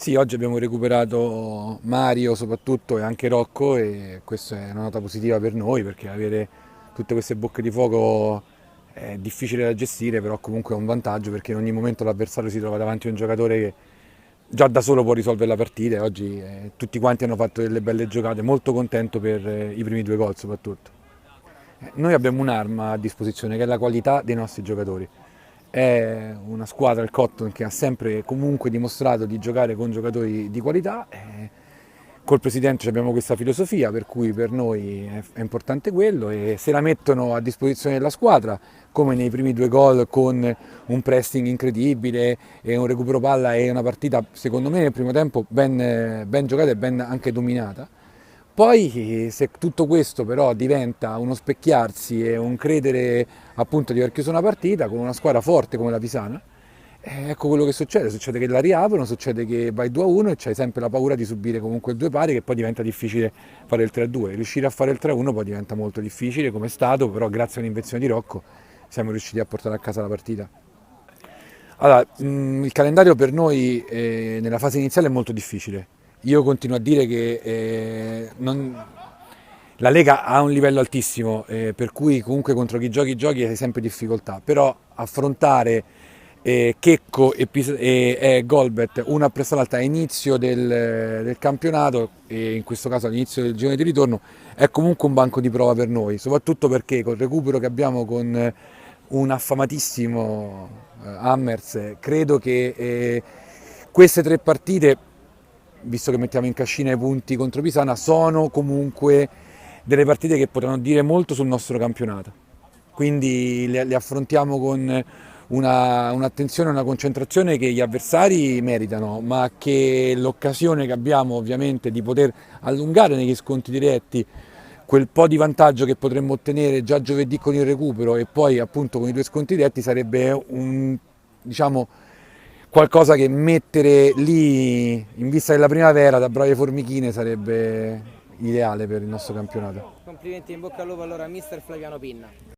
Sì, oggi abbiamo recuperato Mario soprattutto e anche Rocco e questa è una nota positiva per noi perché avere tutte queste bocche di fuoco è difficile da gestire, però comunque è un vantaggio perché in ogni momento l'avversario si trova davanti a un giocatore che già da solo può risolvere la partita e oggi tutti quanti hanno fatto delle belle giocate, molto contento per i primi due gol soprattutto. Noi abbiamo un'arma a disposizione che è la qualità dei nostri giocatori. È una squadra, il Cotton, che ha sempre comunque dimostrato di giocare con giocatori di qualità. E col presidente abbiamo questa filosofia per cui per noi è importante quello e se la mettono a disposizione della squadra, come nei primi due gol con un pressing incredibile e un recupero palla e una partita secondo me nel primo tempo ben giocata e ben anche dominata. Poi se tutto questo però diventa uno specchiarsi e un credere appunto di aver chiuso una partita con una squadra forte come la Pisana, ecco quello che succede, succede che la riaprono, succede che vai 2-1 e c'hai sempre la paura di subire comunque il due pari che poi diventa difficile fare il 3-2, riuscire a fare il 3-1 poi diventa molto difficile come è stato, però grazie all'invenzione di Rocco siamo riusciti a portare a casa la partita. Allora, il calendario per noi nella fase iniziale è molto difficile. Io continuo a dire che la Lega ha un livello altissimo, per cui comunque contro chi giochi hai sempre difficoltà, però affrontare Checco e Golbet una appresso l'altra a inizio del campionato e in questo caso all'inizio del girone di ritorno è comunque un banco di prova per noi, soprattutto perché col recupero che abbiamo con un affamatissimo Hammers, credo che queste tre partite, visto che mettiamo in cascina i punti contro Pisana, sono comunque delle partite che potranno dire molto sul nostro campionato. Quindi le affrontiamo con un'attenzione e una concentrazione che gli avversari meritano, ma che l'occasione che abbiamo ovviamente di poter allungare negli sconti diretti quel po' di vantaggio che potremmo ottenere già giovedì con il recupero e poi appunto con i due sconti diretti sarebbe diciamo, qualcosa che mettere lì in vista della primavera da brave formichine sarebbe ideale per il nostro campionato. Complimenti in bocca al lupo allora a mister Flaviano Pinna.